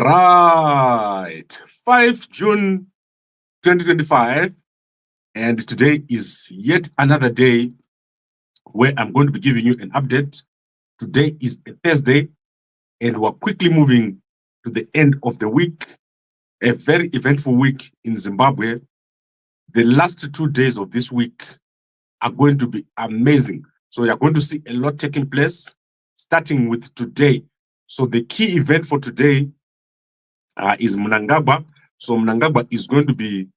Right, 5 June 2025, and today is yet another day where I'm going to be giving you an update. Today is a Thursday, and we're quickly moving to the end of the week, a very eventful week in Zimbabwe. The last 2 days of this week are going to be amazing. So you're going to see a lot taking place, starting with today. So the key event for today is Mnangagwa. So Mnangagwa is going to be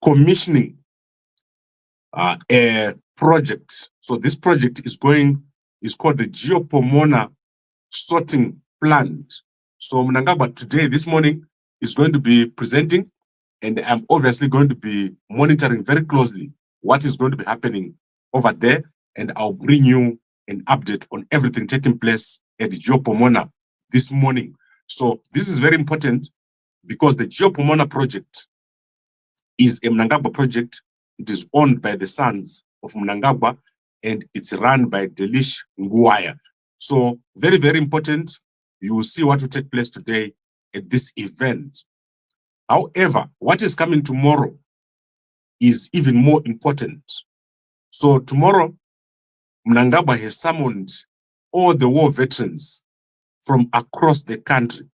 commissioning a project. So this project is called the Pomona sorting plant. So Mnangagwa today, this morning, is going to be presenting, and I'm obviously going to be monitoring very closely what is going to be happening over there, and I'll bring you an update on everything taking place at the Pomona this morning. So this is very important because the Pomona project is a Mnangagwa project. It is owned by the sons of Mnangagwa, and it's run by Delish Nguaya. So very, very important. You will see what will take place today at this event. However, what is coming tomorrow is even more important. So tomorrow, Mnangagwa has summoned all the war veterans from across the country.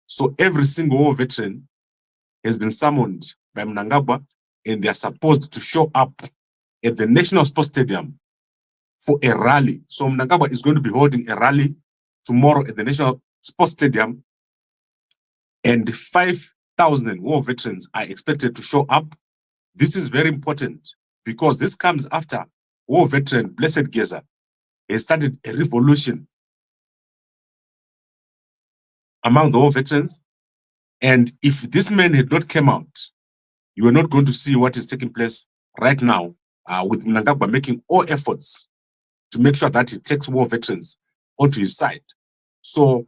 So every single war veteran has been summoned by Mnangagwa, and they are supposed to show up at the National Sports Stadium for a rally. So Mnangagwa is going to be holding a rally tomorrow at the National Sports Stadium, and 5,000 war veterans are expected to show up. This is very important because this comes after war veteran Blessed Geza has started a revolution among the war veterans. And if this man had not come out, you are not going to see what is taking place right now with Mnangagwa making all efforts to make sure that he takes war veterans onto his side. So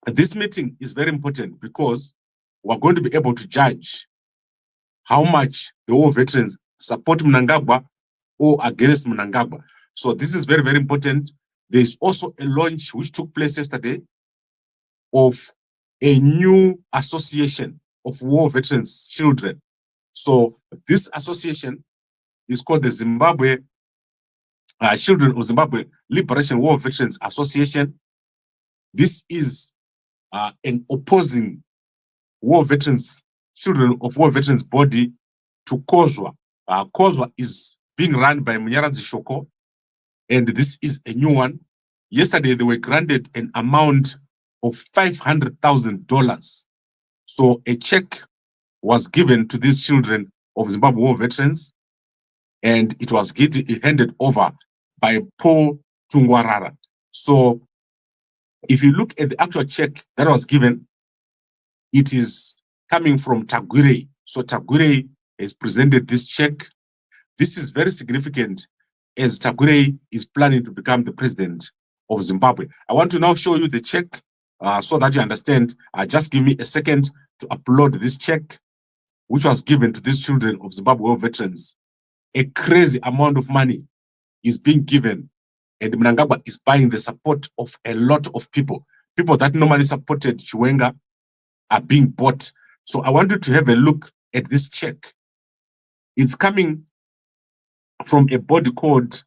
this meeting is very important because we're going to be able to judge how much the war veterans support Mnangagwa or against Mnangagwa. So this is very, very important. There is also a launch which took place yesterday of a new association of war veterans' children. So this association is called the Zimbabwe Children of Zimbabwe Liberation War Veterans Association. This is an opposing war veterans, children of war veterans body to COSWA. COSWA is being run by Munyaradzi Shoko, and this is a new one. Yesterday, they were granted an amount of $500,000. So a check was given to these children of Zimbabwe war veterans, and it was handed over by Paul Tungwarara. So if you look at the actual check that was given, it is coming from Tagwire. So Tagwire has presented this check. This is very significant as Tagwire is planning to become the president of Zimbabwe. I want to now show you the check so that you understand. Just give me a second to upload this check, which was given to these children of Zimbabwe war veterans. A crazy amount of money is being given, and Mnangagwa is buying the support of a lot of people. People that normally supported Chiwenga are being bought. So I want you to have a look at this check. It's coming from a body called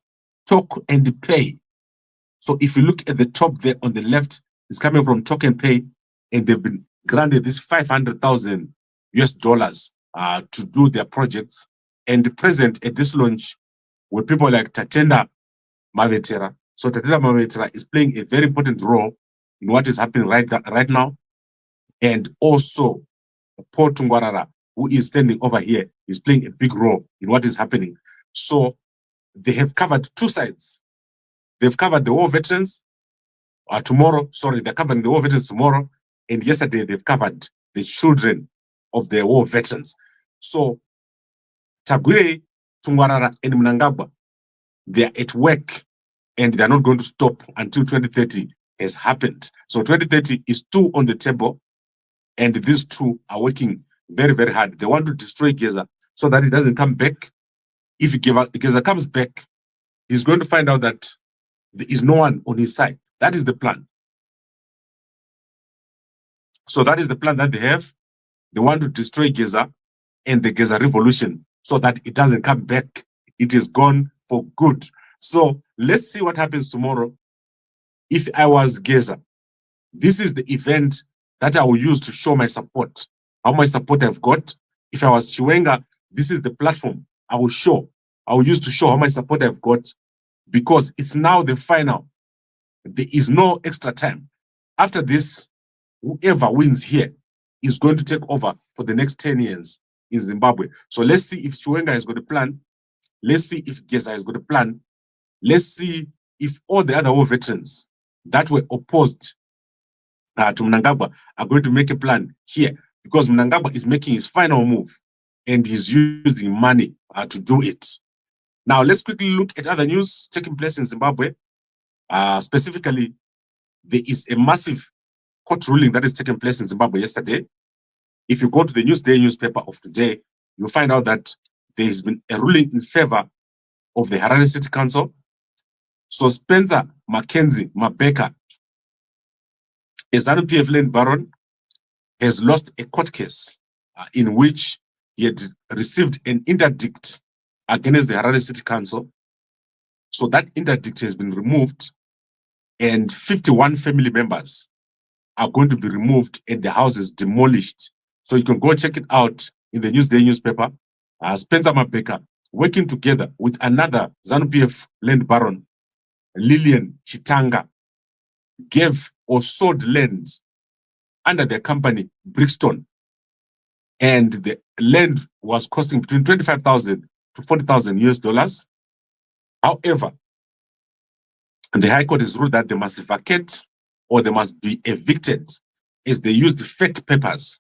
Talk and Pay. So if you look at the top there on the left, it's coming from Talk and Pay, and they've been granted this $500,000 to do their projects. And present at this launch were people like Tatenda Mavetera. So Tatenda Mavetera is playing a very important role in what is happening right now. And also Paul Tungwarara, who is standing over here, is playing a big role in what is happening. So they have covered two sides. They've covered the war veterans tomorrow. Sorry, they're covering the war veterans tomorrow. And yesterday, they've covered the children of the war veterans. So Tagwire, Tungwarara, and Mnangagwa, they are at work, and they're not going to stop until 2030 has happened. So 2030 is two on the table, and these two are working very, very hard. They want to destroy Geza so that it doesn't come back. If Geza comes back, he's going to find out that there is no one on his side. That is the plan. So that is the plan that they have. They want to destroy Geza and the Geza revolution so that it doesn't come back. It is gone for good. So let's see what happens tomorrow. If I was Geza, this is the event that I will use to show my support, how much support I've got. If I was Chiwenga, this is the platform I will use to show how much support I've got, because it's now the final. There is no extra time. After this, whoever wins here is going to take over for the next 10 years in Zimbabwe. So let's see if Chiwenga has got a plan. Let's see if Geza has got a plan. Let's see if all the other war veterans that were opposed to Mnangagwa are going to make a plan here, because Mnangagwa is making his final move and he's using money to do it. Now, let's quickly look at other news taking place in Zimbabwe. Specifically, there is a massive court ruling that is taking place in Zimbabwe yesterday. If you go to the Newsday newspaper of today, you'll find out that there has been a ruling in favor of the Harare City Council. So Spencer Mackenzie Mabheka, a ZANU-PF land baron, has lost a court case in which he had received an interdict against the Harare City Council. So that interdict has been removed, and 51 family members are going to be removed and the house is demolished. So you can go check it out in the Newsday newspaper. Spencer Mabheka, working together with another ZANU-PF land baron, Lillian Chitanga, gave or sold land under their company, Brixton. And the land was costing between 25,000 to 40,000 US dollars. However, the High Court has ruled that they must vacate or they must be evicted, as they used fake papers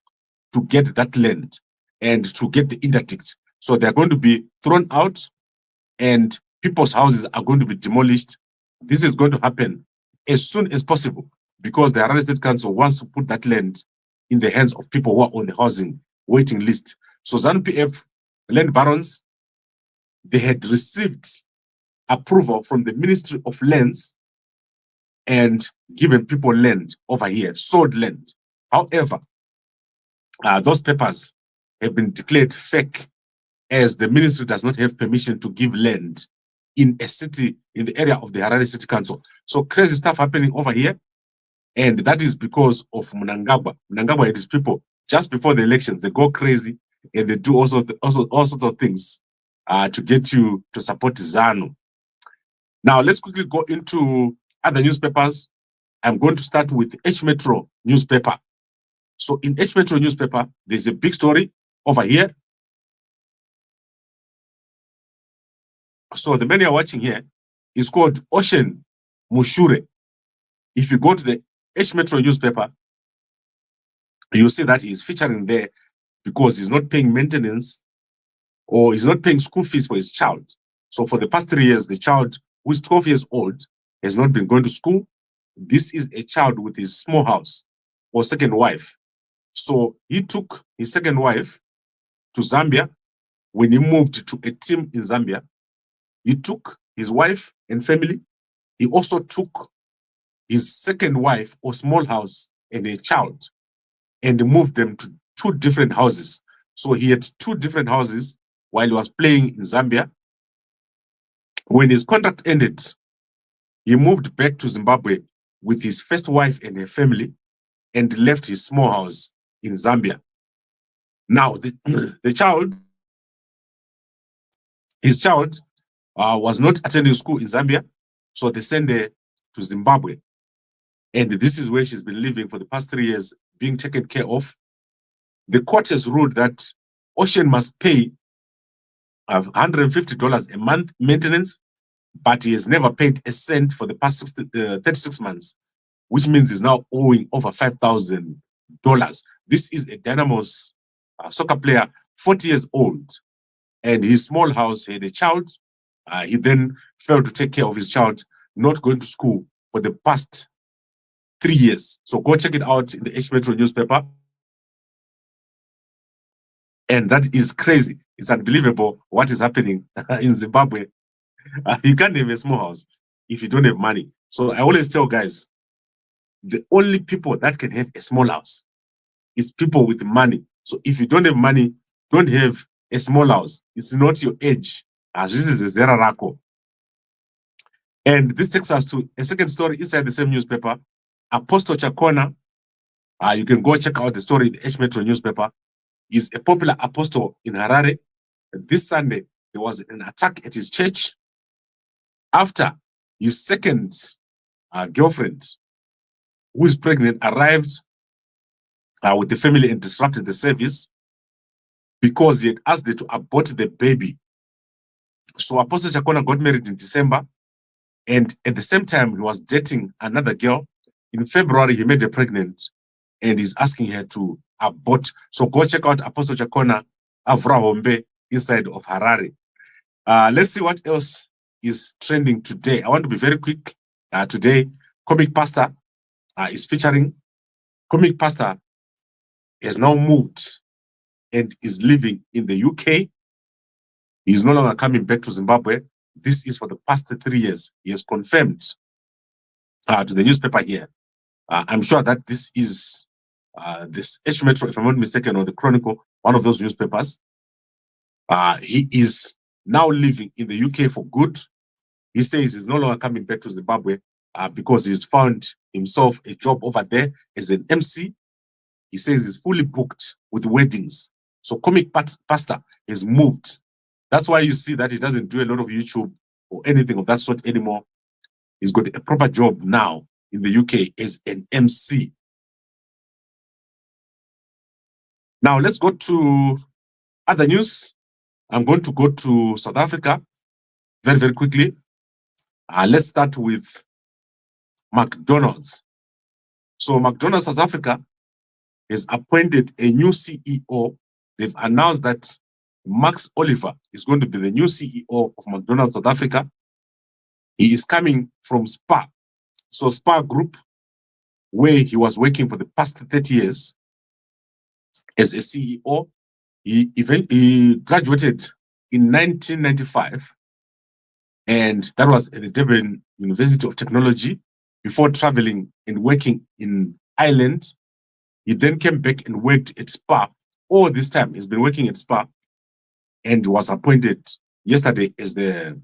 to get that land and to get the interdict. So they're going to be thrown out and people's houses are going to be demolished. This is going to happen as soon as possible, because the Harare State Council wants to put that land in the hands of people who are on the housing waiting list. So ZANU-PF land barons, they had received approval from the Ministry of Lands and given people land over here, sold land. However, those papers have been declared fake, as the ministry does not have permission to give land in a city, in the area of the Harare City Council. So crazy stuff happening over here. And that is because of Mnangagwa. Mnangagwa and his people, just before the elections, they go crazy and they do all sorts of things to get you to support ZANU. Now, let's quickly go into other newspapers. I'm going to start with H Metro newspaper. So in H Metro newspaper, there's a big story over here. So the man you're watching here is called Ocean Mushure. If you go to the H Metro newspaper, you'll see that he's featuring there because he's not paying maintenance or he's not paying school fees for his child. So for the past 3 years, the child, who is 12 years old, has not been going to school. This is a child with his small house or second wife. So he took his second wife to Zambia. When he moved to a team in Zambia, he took his wife and family. He also took his second wife or small house and a child and moved them to 2 different houses. So he had 2 different houses while he was playing in Zambia. When his contract ended, he moved back to Zimbabwe with his first wife and her family and left his small house in Zambia. Now, the child, his child was not attending school in Zambia, so they sent her to Zimbabwe. And this is where she's been living for the past 3 years, being taken care of. The court has ruled that Ocean must pay $150 a month maintenance, but he has never paid a cent for the past 36 months, which means he's now owing over $5,000. This is a Dynamos soccer player, 40 years old, and his small house had a child. He then failed to take care of his child, not going to school for the past 3 years. So go check it out in the H Metro newspaper. And that is crazy. It's unbelievable what is happening in Zimbabwe. You can't have a small house if you don't have money. So I always tell guys, the only people that can have a small house is people with money. So if you don't have money, don't have a small house. It's not your age. This is the Zera Rako. And this takes us to a second story inside the same newspaper. Apostle Chakona, you can go check out the story in the H Metro newspaper, is a popular apostle in Harare. This Sunday, there was an attack at his church after his second girlfriend, who is pregnant, arrived with the family and disrupted the service because he had asked her to abort the baby. So Apostle Chakona got married in December, and at the same time, he was dating another girl. In February, he made her pregnant, and he's asking her to abort. So go check out Apostle Chakona Avrahombe inside of Harare. Let's see what else is trending today. I want to be very quick. Today, Comic Pastor is featuring. Comic Pastor has now moved and is living in the UK. He is no longer coming back to Zimbabwe. This is for the past 3 years. He has confirmed to the newspaper here. I'm sure that this is this H Metro, if I'm not mistaken, or the Chronicle, one of those newspapers. He is now living in the UK for good. He says he's no longer coming back to Zimbabwe because he's found himself a job over there as an MC. He says he's fully booked with weddings. So Comic Pastor has moved. That's why you see that he doesn't do a lot of YouTube or anything of that sort anymore. He's got a proper job now in the UK as an MC. Now let's go to other news. I'm going to go to South Africa very, very quickly. Let's start with McDonald's. So McDonald's South Africa has appointed a new CEO. They've announced that Max Oliver is going to be the new CEO of McDonald's South Africa. He is coming from SPAR. So SPAR Group, where he was working for the past 30 years as a CEO. He graduated in 1995, and that was at the Durban University of Technology before traveling and working in Ireland. He then came back and worked at SPAR. All this time, he's been working at SPAR and was appointed yesterday as the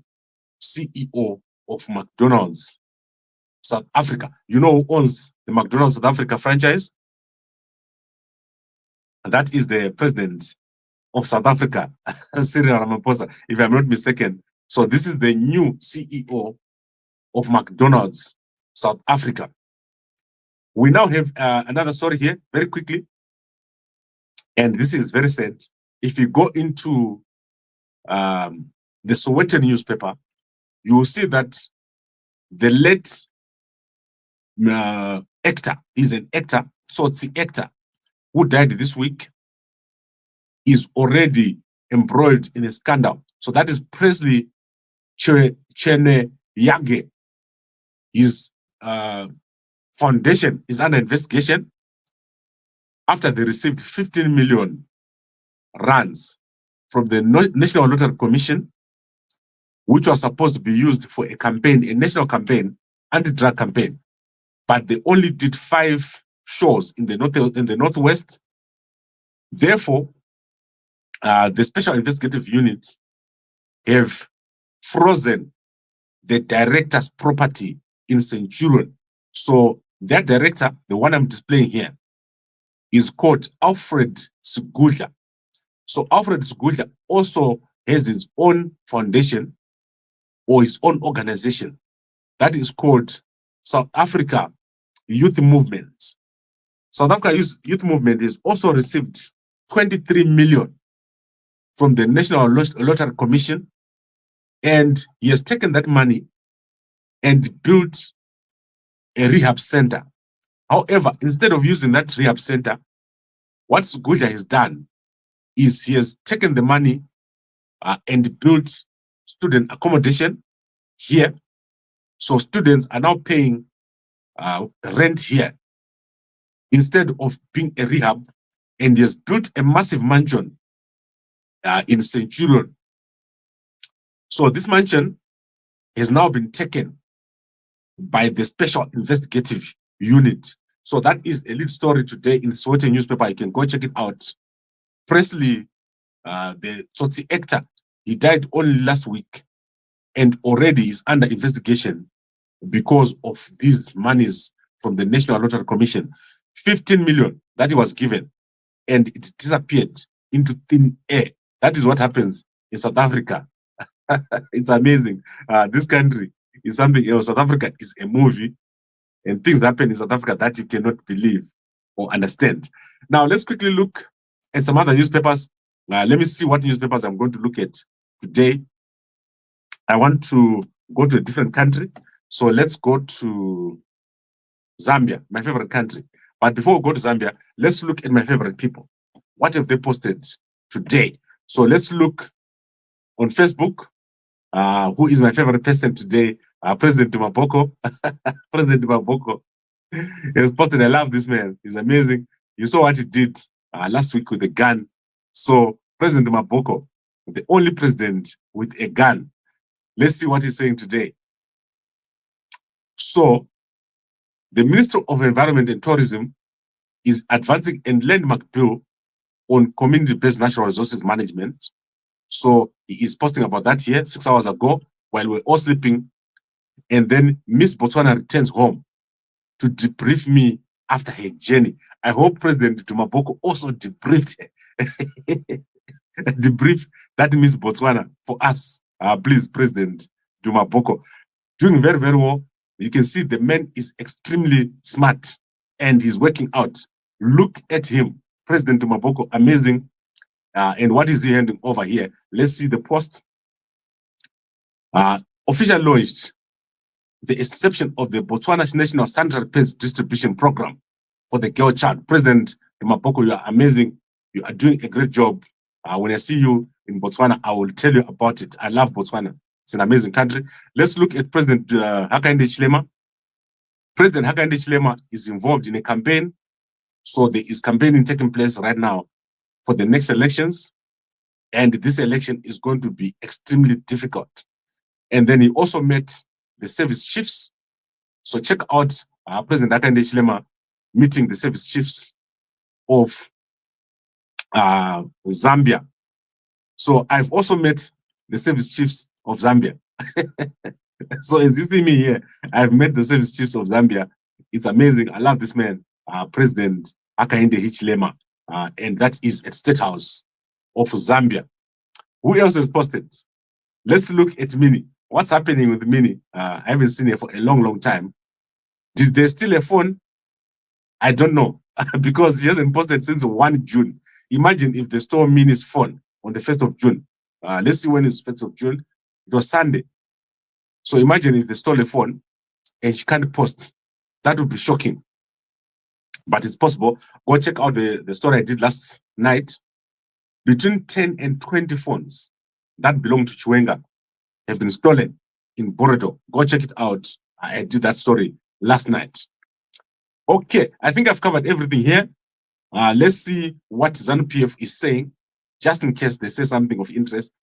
CEO of McDonald's South Africa. You know who owns the McDonald's South Africa franchise? That is the president of South Africa, Cyril Ramaphosa, if I'm not mistaken. So this is the new CEO of McDonald's South Africa. We now have another story here, very quickly. And this is very sad. If you go into the Sowetan newspaper, you will see that the late actor, is an actor, so it's the actor who died this week, is already embroiled in a scandal. So that is Presley Chiwenga. His foundation is under investigation after they received 15 million rands from the National Lottery Commission, which was supposed to be used for a campaign, a national campaign, anti-drug campaign. But they only did 5 shows in the Northwest. Therefore, the Special Investigative Unit have frozen the director's property in Centurion. So that director, the one I'm displaying here, is called Alfred Sigudla. So Alfred Sigudla also has his own foundation or his own organization that is called South Africa Youth Movement. South Africa Youth Movement has also received 23 million from the National Lottery Commission, and he has taken that money and built a rehab center. However, instead of using that rehab center, what Sigudla has done is he has taken the money and built student accommodation here. So students are now paying rent here instead of being a rehab, and he has built a massive mansion in Centurion. So this mansion has now been taken by the Special Investigative Unit. So that is a lead story today in the Sowetan newspaper. You can go check it out. Presley, the Tsotsi actor, he died only last week and already is under investigation because of these monies from the National Lottery Commission. 15 million that he was given, and it disappeared into thin air. That is what happens in South Africa. It's amazing. This country is something else. South Africa is a movie, and things happen in South Africa that you cannot believe or understand. Now, let's quickly look at some other newspapers. Let me see what newspapers I'm going to look at today. I want to go to a different country. So let's go to Zambia, my favorite country. But before we go to Zambia, let's look at my favorite people. What have they posted today? So let's look on Facebook. Who is my favorite person today? President Mabheka. President Mabheka has posted. I love this man. He's amazing. You saw what he did last week with the gun. So President Mabheka, the only president with a gun. Let's see what he's saying today. So the Minister of Environment and Tourism is advancing a landmark bill on community-based natural resources management. So he is posting about that here 6 hours ago while we're all sleeping. And then Miss Botswana returns home to debrief me after her journey. I hope President Mabheka also debriefed her. Debrief that Miss Botswana for us. Please, President Mabheka. Doing very, very well. You can see the man is extremely smart and he's working out. Look at him. President Mabheka, amazing. And what is he handing over here? Let's see the post. Official launched the exception of the Botswana National Sanitary Pads Distribution Program for the girl child. President Mabheka, you are amazing. You are doing a great job. When I see you in Botswana, I will tell you about it. I love Botswana. It's an amazing country. Let's look at President Hakainde Hichilema. President Hakainde Hichilema is involved in a campaign. So there is campaigning taking place right now for the next elections. And this election is going to be extremely difficult. And then he also met the service chiefs. So check out President Hakainde Hichilema meeting the service chiefs of Zambia. So I've also met the service chiefs of Zambia. So as you see me here, I've met the service chiefs of Zambia. It's amazing. I love this man, President Hakainde Hichilema, and that is at State House of Zambia. Who else has posted? Let's look at Minnie. What's happening with Minnie? I haven't seen her for a long, long time. Did they steal a phone? I don't know, because she hasn't posted since 1 June. Imagine if they stole Minnie's phone on the 1st of June. Let's see when it's 1st of June. It was Sunday. So imagine if they stole a phone and she can't post. That would be shocking. But it's possible. Go check out the story I did last night. Between 10 and 20 phones that belong to Chiwenga have been stolen in Boredo. Go check it out. I did that story last night. Okay, I think I've covered everything here. Let's see what ZANU-PF is saying, just in case they say something of interest.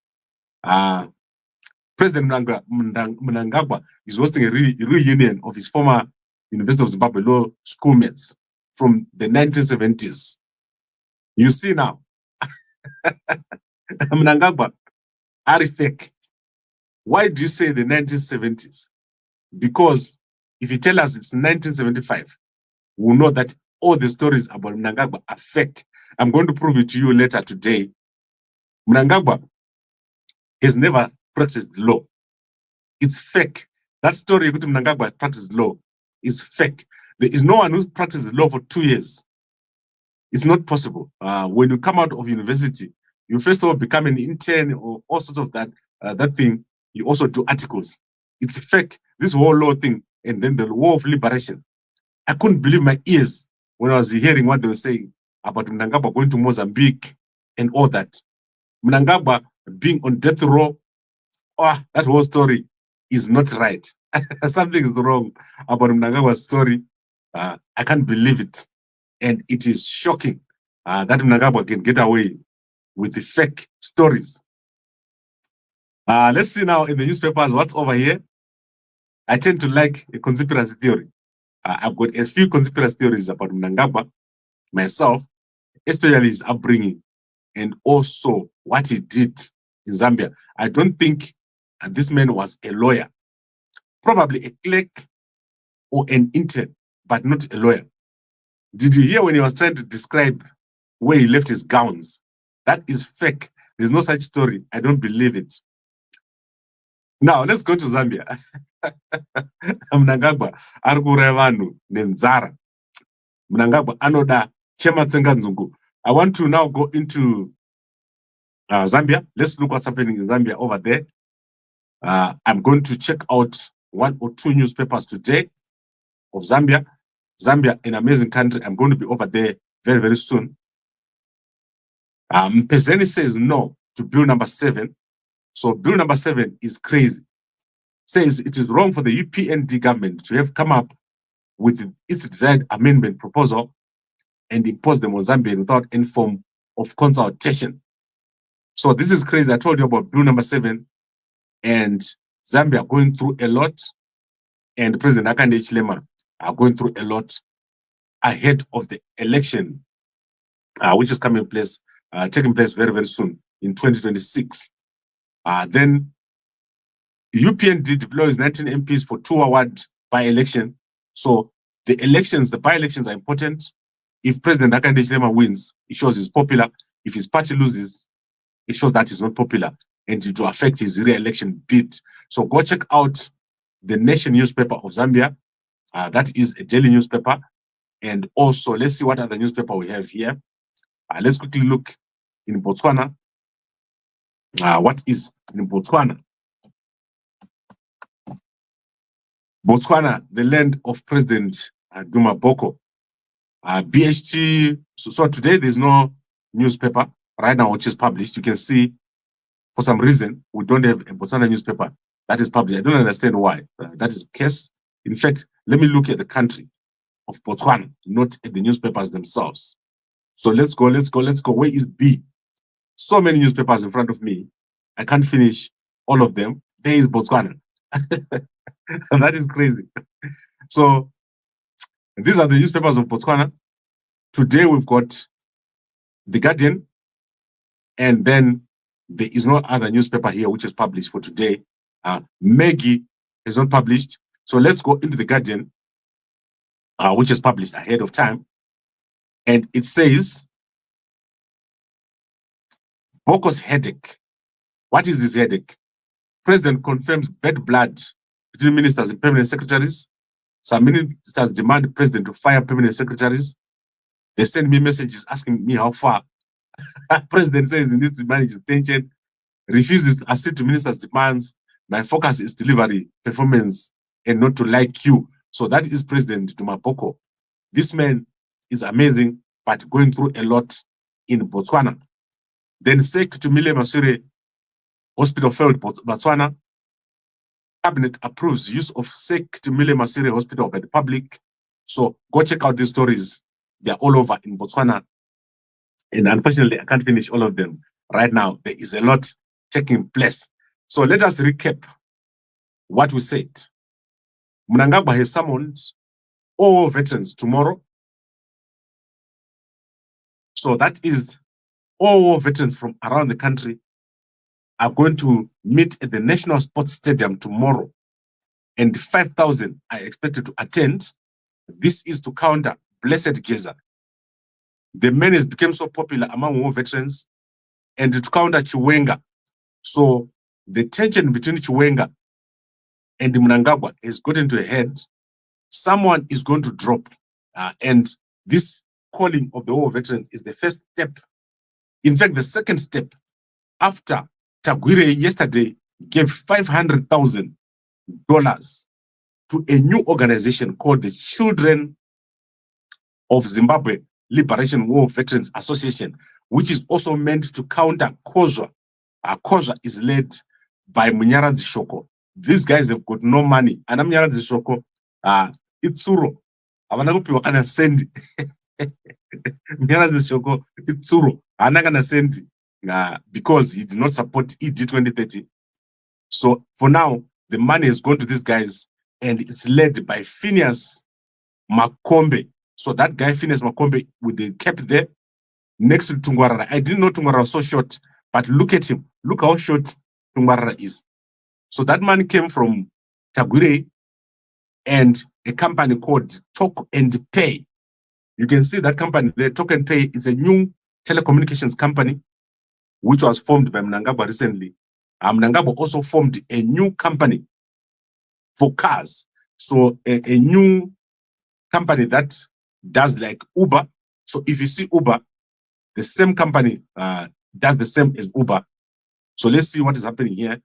President Mnangagwa is hosting a reunion of his former University of Zimbabwe law schoolmates from the 1970s. You see now, Mnangagwa are fake. Why do you say the 1970s? Because if you tell us it's 1975, we'll know that all the stories about Mnangagwa are fake. I'm going to prove it to you later today. Mnangagwa has never practiced law. It's fake. That story about Mnangagwa practiced law is fake. There is no one who practiced law for 2 years. It's not possible. When you come out of university, you first of all become an intern or all sorts of that thing. You also do articles. It's fake. This whole law thing, and then the war of liberation. I couldn't believe my ears when I was hearing what they were saying about Mnangagwa going to Mozambique and all that. Mnangagwa being on death row. That whole story is not right. Something is wrong about Mnangagwa's story. I can't believe it. And it is shocking that Mnangagwa can get away with the fake stories. Let's see now in the newspapers what's over here. I tend to like a conspiracy theory. I've got a few conspiracy theories about Mnangagwa, myself, especially his upbringing, and also what he did in Zambia. I don't think this man was a lawyer, probably a clerk or an intern, but not a lawyer. Did you hear when he was trying to describe where he left his gowns? That is fake. There's no such story. I don't believe it. Now, let's go to Zambia. Mnangagwa ari kuuraya vanhu nenzara. Mnangagwa anoda chematsenga nzungu. I want to now go into Zambia. Let's look what's happening in Zambia over there. I'm going to check out 1 or 2 newspapers today of Zambia. Zambia, an amazing country. I'm going to be over there very, very soon. Mpezeni says no to bill number 7. So bill number 7 is crazy. Says it is wrong for the UPND government to have come up with its desired amendment proposal and impose them on Zambia without any form of consultation. So this is crazy. I told you about bill number 7 and Zambia going through a lot, and President Hakainde Hichilema are going through a lot ahead of the election, which is taking place very, very soon in 2026. Then UPND deploys 19 MPs for 2 award by-election. So the elections, the by-elections are important. If President Hakainde Hichilema wins, it shows he's popular. If his party loses, it shows that he's not popular, and it will affect his re-election bid. So go check out the Nation newspaper of Zambia. That is a daily newspaper. And also, let's see what other newspaper we have here. Let's quickly look in Botswana. What is in Botswana? Botswana, the land of President Duma Boko. BHT, so today there's no newspaper right now which is published. You can see, for some reason, we don't have a Botswana newspaper that is published. I don't understand why. That is the case. In fact, let me look at the country of Botswana, not at the newspapers themselves. So let's go. Where is B? So many newspapers in front of me. I can't finish all of them. There is Botswana. That is crazy. So these are the newspapers of Botswana. Today we've got The Guardian, and then there is no other newspaper here which is published for today. Maggie is not published. So let's go into The Guardian, which is published ahead of time. And it says, Boko's headache. What is his headache? President confirms bad blood between ministers and permanent secretaries. Some ministers demand the president to fire permanent secretaries. They send me messages asking me how far. President says he needs to manage his tension, refuses to accede to ministers' demands. My focus is delivery, performance, and not to like you. So that is President Duma Boko. This man is amazing, but going through a lot in Botswana. Then Sek Tumile Mushure Hospital failed Botswana. Cabinet approves use of Sek Tumile Mushure Hospital by the public. So go check out these stories. They're all over in Botswana. And unfortunately, I can't finish all of them right now. There is a lot taking place. So let us recap what we said. Mnangagwa has summoned all veterans tomorrow. So that is all veterans from around the country are going to meet at the National Sports Stadium tomorrow. And 5,000 are expected to attend. This is to counter Blessed Geza. The man has become so popular among war veterans, and to counter Chiwenga. So the tension between Chiwenga and Mnangagwa has gotten to a head. Someone is going to drop. And this calling of the war veterans is the first step. In fact, the second step, after Tagwire yesterday gave $500,000 to a new organization called the Children of Zimbabwe Liberation War Veterans Association, which is also meant to counter COSWA. COSWA is led by Munyaradzi Shoko. These guys have got no money. And Munyaradzi Shoko, Itsuro. Avanakupiwa kana sendi. Munyaradzi Shoko, Itsuro. Anakana sendi. Because he did not support ED 2030. So for now, the money has gone to these guys, and it's led by Phineas Makombe. So that guy, Phineas Makombe, with the cap there, next to Tungwarara. I didn't know Tungwarara was so short, but look at him. Look how short Tungwarara is. So that man came from Tagure and a company called Talk and Pay. You can see that company, the Talk and Pay, is a new telecommunications company which was formed by Mnangagwa recently. Mnangagwa also formed a new company for cars. So a new company that does like Uber. So if you see Uber, the same company does the same as Uber. So let's see what is happening here.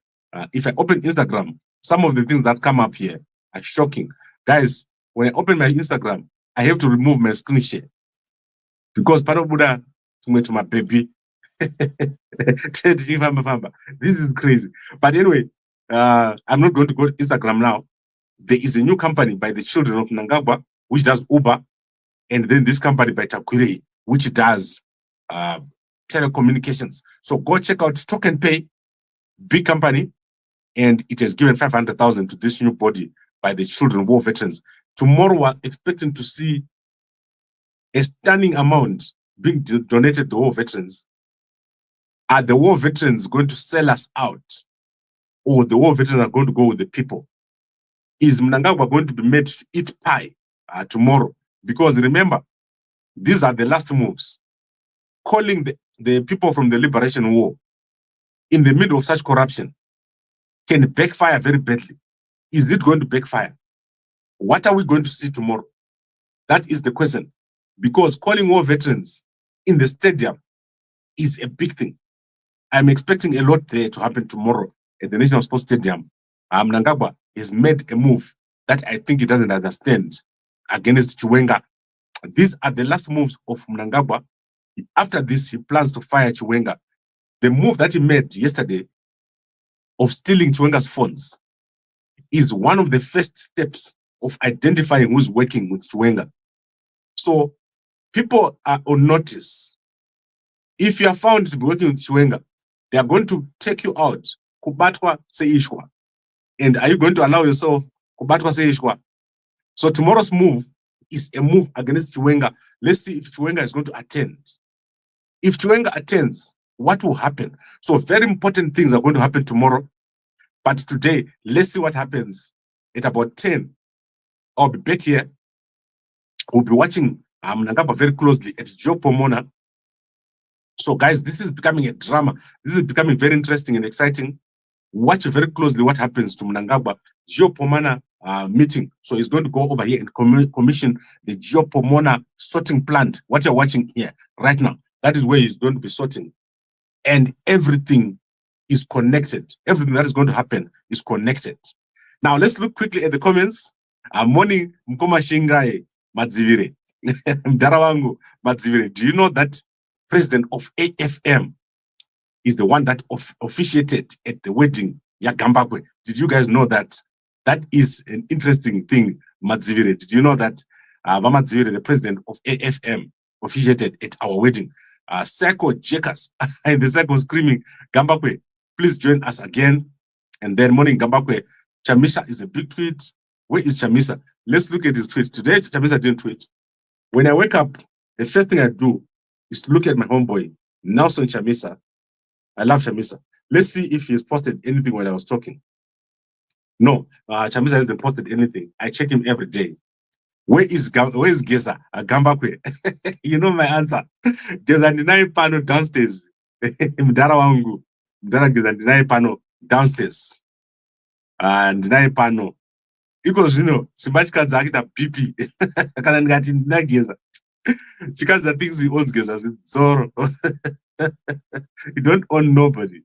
If I open Instagram, some of the things that come up here are shocking. Guys, when I open my Instagram, I have to remove my screen share because Parabuda to my baby. This is crazy. But anyway, I'm not going to go to Instagram now. There is a new company by the children of Mnangagwa, which does Uber, and then this company by Takwire, which does telecommunications. So go check out Talk and Pay, big company, and it has given 500,000 to this new body by the children of war veterans. Tomorrow, we're expecting to see a stunning amount being donated to war veterans. Are the war veterans going to sell us out, or the war veterans are going to go with the people? Is Mnangagwa going to be made to eat pie tomorrow? Because remember, these are the last moves. Calling the people from the liberation war in the middle of such corruption can backfire very badly. Is it going to backfire? What are we going to see tomorrow? That is the question. Because calling war veterans in the stadium is a big thing. I'm expecting a lot there to happen tomorrow at the National Sports Stadium. Mnangagwa has made a move that I think he doesn't understand against Chiwenga. These are the last moves of Mnangagwa. After this, he plans to fire Chiwenga. The move that he made yesterday of stealing Chiwenga's phones is one of the first steps of identifying who's working with Chiwenga. So people are on notice. If you are found to be working with Chiwenga, they are going to take you out. Kubatwa seishwa. And are you going to allow yourself kubatwa seishwa? So tomorrow's move is a move against Chiwenga. Let's see if Chiwenga is going to attend. If Chiwenga attends, what will happen? So very important things are going to happen tomorrow. But today, let's see what happens at about 10. I'll be back here. We'll be watching Nagaba very closely at Pomona. So guys, this is becoming a drama. This is becoming very interesting and exciting. Watch very closely what happens to Mnangagwa Pomona meeting. So he's going to go over here and commission the Pomona sorting plant. What you're watching here right now, that is where he's going to be sorting. And everything is connected. Everything that is going to happen is connected. Now let's look quickly at the comments. Morning, Mkoma Shingai Madzivire. Mdarawangu Madzivire. Do you know that president of AFM is the one that officiated at the wedding Yagambakwe? Did you guys know that? That is an interesting thing, Madzivire. Did you know that Mama Madzivire, the president of AFM, officiated at our wedding? Psycho Jekas in the cycle screaming, Gambakwe, please join us again. And then morning, Gambakwe, Chamisa is a big tweet. Where is Chamisa? Let's look at his tweet. Today, Chamisa didn't tweet. When I wake up, the first thing I do is to look at my homeboy, Nelson Chamisa. I love Chamisa. Let's see if he's posted anything when I was talking. No, Chamisa hasn't posted anything. I check him every day. Where is Geza? Gambakwe. You know my answer. Geza ndinaye pano downstairs. Mdara wangu. Mdara Geza ndinaye pano downstairs. Ndinaye pano. Because, you know, Simba chikaza akita pipi. Kana ndikati ndina Geza. Chikaza thinks he owns Geza. Zoro. You don't own nobody.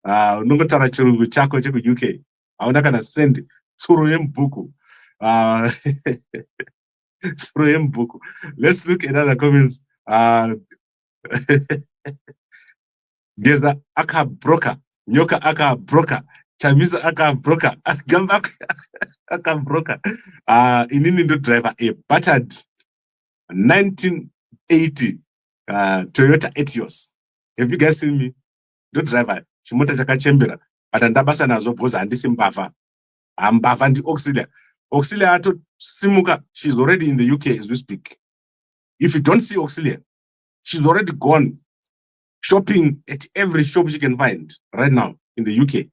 Unongotara chirungu chako cheku UK. Auna kana send tsuro yembuku. Let's look at other comments. Geza aka broker, nyoka aka broker, Chamisa aka broker, Gamba aka broker. Inini driver a battered 1980 Toyota Etios. Have you guys seen me? Do driver chimota chakachembera, but ndabasa nazo because andisi mbava. Mbava ndi auxiliary. Auxilia Ato Simuka, she's already in the UK as we speak. If you don't see Auxilia, she's already gone shopping at every shop she can find right now in the UK.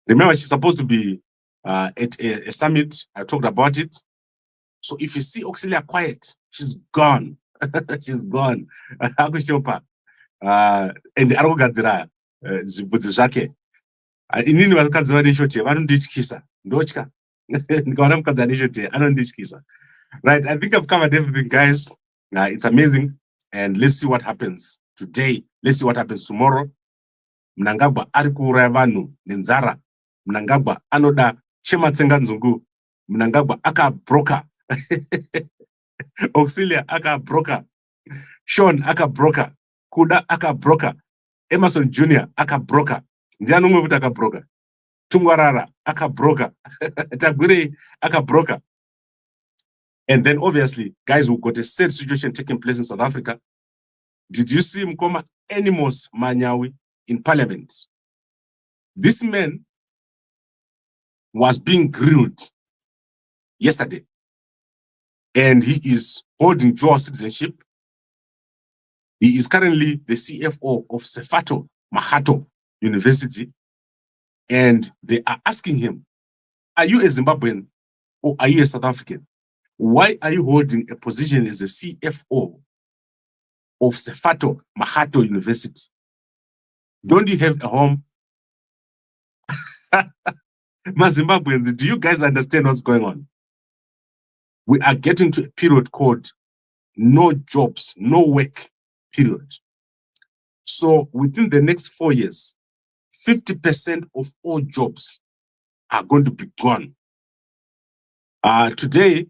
Remember, she's supposed to be at a summit. I talked about it. So if you see Auxilia quiet, she's gone. She's gone. Akushopa. And arogadzira zvibvudzi zvake. Inini vakadzi vaneshoti vanondityisa. Ndotya. Ndikaona mukadzi aneshoti anondityisa. Right, I think I've covered everything, guys. It's amazing. And let's see what happens today. Let's see what happens tomorrow. Mnangagwa ari kuuraya vanhu nenzara. Mnangagwa anoda chematsenga nzungu. Mnangagwa akabroka. Auxilia akabroka. Sean akabroka. Kuda akabroka. Emerson Jr. akabroka. Ndiani umwe kuti akabroka. Tungwarara akabroka. Tagwire akabroka. And then obviously, guys, we've got a sad situation taking place in South Africa. Did you see Mkoma Animals Manyawi in parliament? This man was being grilled yesterday. And he is holding dual citizenship. He is currently the CFO of Sefato Mahato University. And they are asking him, are you a Zimbabwean or are you a South African? Why are you holding a position as the CFO of Sefato Mahato University? Don't you have a home? My Zimbabweans, do you guys understand what's going on? We are getting to a period called no jobs, no work period. So within the next 4 years, 50% of all jobs are going to be gone. Today,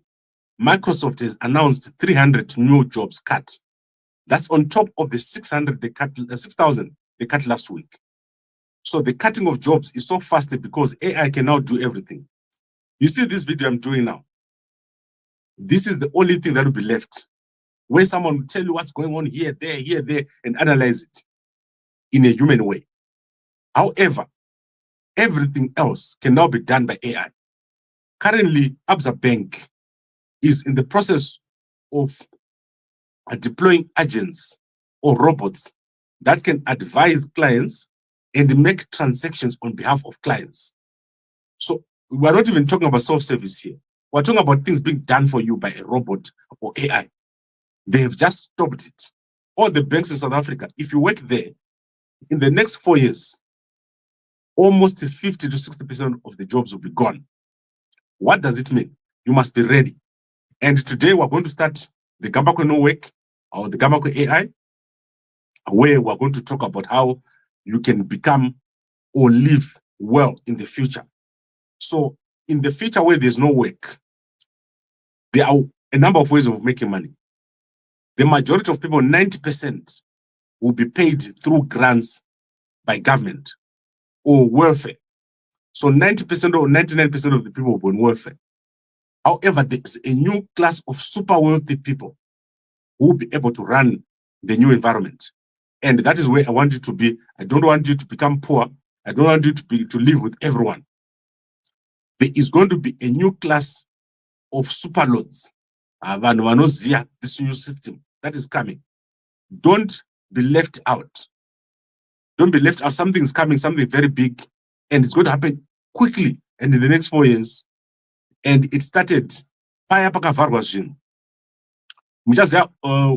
Microsoft has announced 300 new jobs cut. That's on top of the 6,000 they cut last week. So the cutting of jobs is so fast because AI can now do everything. You see this video I'm doing now? This is the only thing that will be left, where someone will tell you what's going on here, there, and analyze it in a human way. However, everything else can now be done by AI. Currently, Absa Bank is in the process of deploying agents or robots that can advise clients and make transactions on behalf of clients. So we're not even talking about self-service here. We're talking about things being done for you by a robot or AI. They have just stopped it. All the banks in South Africa, if you work there, in the next 4 years, almost 50 to 60% of the jobs will be gone. What does it mean? You must be ready. And today we're going to start the Gambako No Work or the Gambako AI, where we're going to talk about how you can become or live well in the future. So in the future where there's no work, there are a number of ways of making money. The majority of people, 90%, will be paid through grants by government or welfare. So 90% or 99% of the people will be on welfare. However, there's a new class of super wealthy people who will be able to run the new environment. And that is where I want you to be. I don't want you to become poor. I don't want you to live with everyone. There is going to be a new class of super lords. This new system that is coming. Don't be left out. Don't be left out. Something's coming, something very big, and it's going to happen quickly and in the next 4 years. And it started paya pakavarwa zvinhu. Muchaziva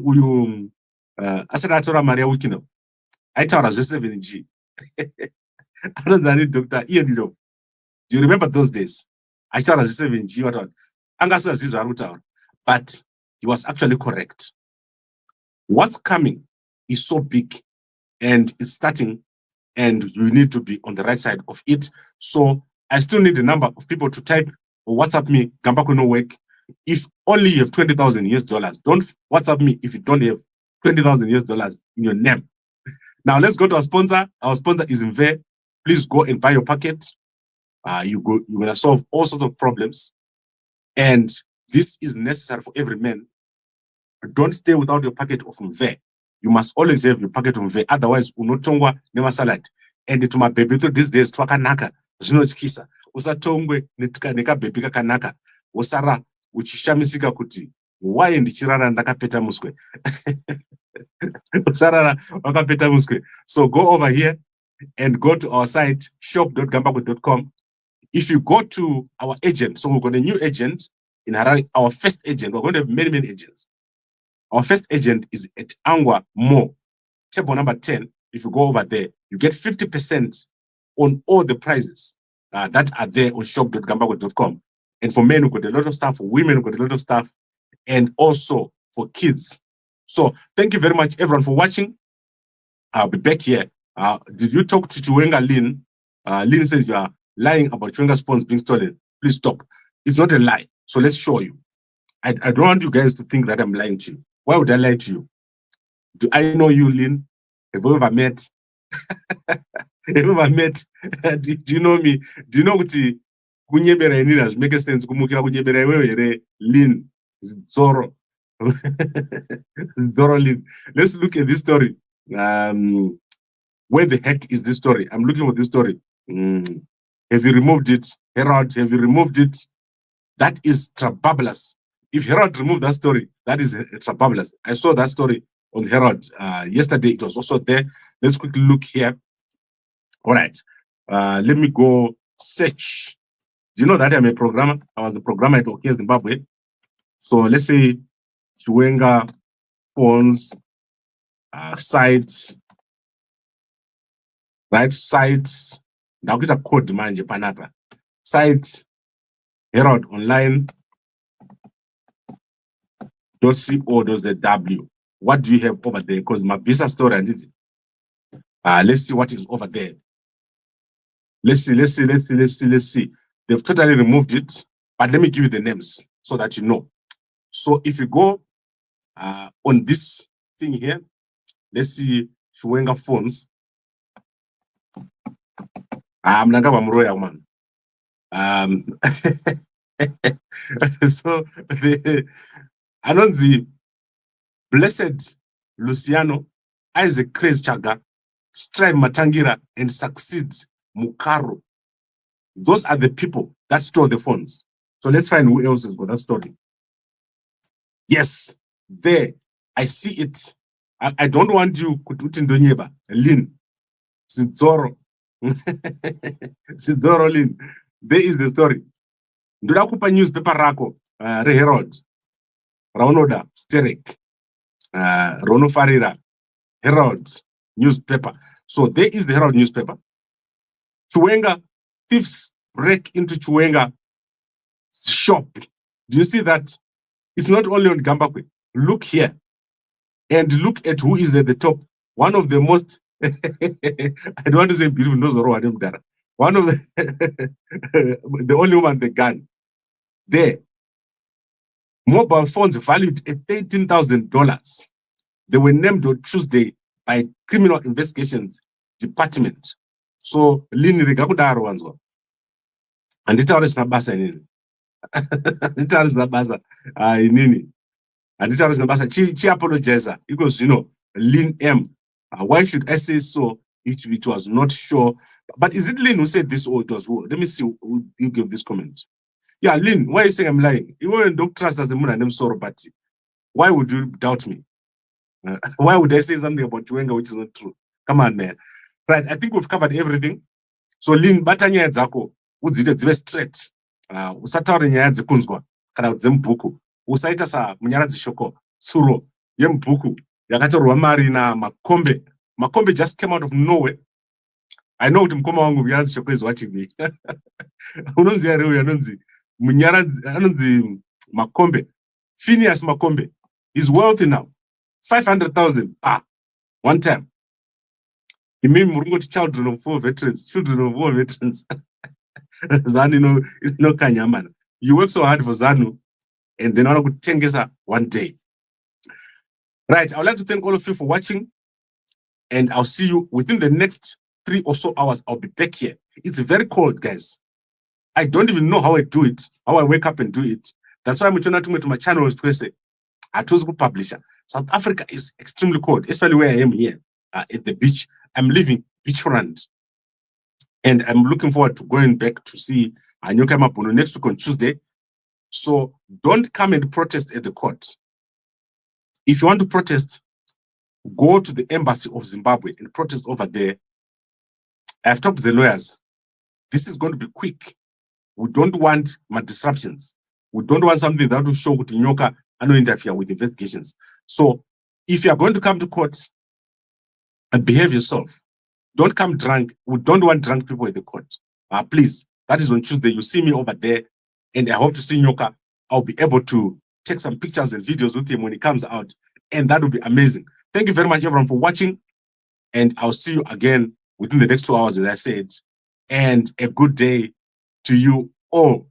uyu asati atora mari yawikino aitaura zve7G. Anonzi Dr. Ian Love. Do you remember those days? Aitaura zve7G wataura. Anga asingazivi zvaari kutaura. But he was actually correct. What's coming is so big and it's starting, and you need to be on the right side of it. So I still need a number of people to type or WhatsApp me, Gambako No Work. If only you have $20,000, don't WhatsApp me if you don't have $20,000 in your name. Now let's go to our sponsor. Our sponsor is Mve. Please go and buy your packet. You're going to solve all sorts of problems. And this is necessary for every man. Don't stay without your packet of Mve. You must always have your packet of Mve. Otherwise, unotongwa never salad. And to my baby these days, twakanaka. zvinotyisa. Usatongwe nekabhebhi kakanaka wosara uchishamisika kuti why ndichirara ndakapeta muswe. Usarara wakapeta muswe. So go over here and go to our site shop.gambako.com. If you go to our agent, so we've got a new agent in Harare, our first agent. We're going to have many agents. Our first agent is at Angwa Mo, table number 10. If you go over there, you get 50% on all the prices that are there on shop.gambako.com. And for men, we've got a lot of stuff. For women, we've got a lot of stuff. And also for kids. So thank you very much, everyone, for watching. I'll be back here. Did you talk to Chiwenga Lynn? Lynn says you are lying about Chiwenga's phones being stolen. Please stop. It's not a lie. So let's show you. I don't want you guys to think that I'm lying to you. Why would I lie to you? Do I know you, Lynn? Have we ever met? Have we ever met? Do you know me? Do you know what kunyebera inina? Make a sense. Kumukira kunyebera wewe Lynn Zoro. Zoro Lynn. Let's look at this story. Where the heck is this story? I'm looking for this story. Have you removed it? Herald, have you removed it? That is trababulous. If Herald removed that story, that is trababulous. I saw that story on Herald yesterday. It was also there. Let's quickly look here. All right. Let me go search. Do you know that I'm a programmer? I was a programmer at OK Zimbabwe. So let's say Chiwenga phones, sites, right? Sites. Now get a code manje panapa. Sites, Herald online. .co.zw. What do you have over there? Because my visa story and it. Let's see what is over there. Let's see. They've totally removed it, but let me give you the names so that you know. So if you go on this thing here, let's see Chiwenga phones. Mnangagwa Muroya man. So the Anonzi, Blessed Luciano, Isaac Craze Chaga, Strive Matangira, and Succeed Mukaro. Those are the people that store the phones. So let's find who else has got that story. Yes, there. I see it. I don't want you Kututindonyeba, Lynn, Sidzoro. Sidzoro Lynn. There is the story. Ndoda kupa newspaper rako, Herald. Raunoda, Sterek, Rono Farira, Herald newspaper. So there is the Herald newspaper. Chiwenga, thieves break into Chiwenga shop. Do you see that? It's not only on Gambakwe. Look here. And look at who is at the top. One of the most, I don't want to say beautiful, one of the, the only one, the gun. There. Mobile phones valued at $13,000. They were named on Tuesday by Criminal Investigations Department. So, Lini Rigakudaro Wanzo. And it always Nabasa in it always Nabasa in and it always Nabasa. She apologized because, you know, Lin M. Why should I say so if it was not sure? But is it Lin who said this or it was who? Let me see who you give this comment. Yeah, Lynn, why are you saying I'm lying? You don't trust as a moon and I'm sorry, but why would you doubt me? Why would I say something about Chiwenga which is not true? Come on, man. Right, I think we've covered everything. So, Lynn, batanya zako, udzite straight. Usataure nyaya dzekunzwa kana dzemubhuku. Usaita sa munyara dzishoko tsuro yemubhuku yakatorwa mari na Makombe. Makombe just came out of nowhere. I know kuti mukoma wangu munyara dzishoko is watching me. Unonzi yare anonzi munyara anonzi Makombe. Phineas Makombe is wealthy now. 500,000 one time. He made Murungo children of war veterans. ZANU, no Kanyaman. You work so hard for ZANU, and then I could tengesa one day. Right. I would like to thank all of you for watching, and I'll see you within the next 3 or so hours. I'll be back here. It's very cold, guys. I don't even know how I do it, how I wake up and do it. That's why I'm trying to my channel to say, I chose to publish. South Africa is extremely cold, especially where I am here at the beach. I'm living beachfront. And I'm looking forward to going back to see Nyoka Mapuno next week on Tuesday. So don't come and protest at the court. If you want to protest, go to the embassy of Zimbabwe and protest over there. I've talked to the lawyers. This is going to be quick. We don't want disruptions. We don't want something that will show with Nyoka and will interfere with investigations. So if you are going to come to court, and behave yourself. Don't come drunk. We don't want drunk people in the court. Please, that is on Tuesday. You see me over there, and I hope to see Nyoka. I'll be able to take some pictures and videos with him when he comes out, and that will be amazing. Thank you very much, everyone, for watching, and I'll see you again within the next 2 hours, as I said, and a good day to you all.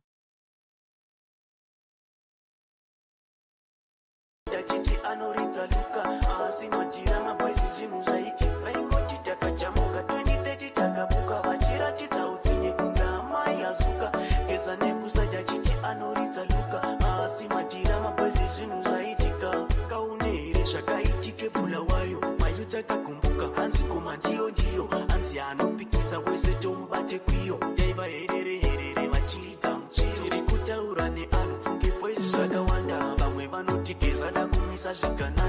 Zagana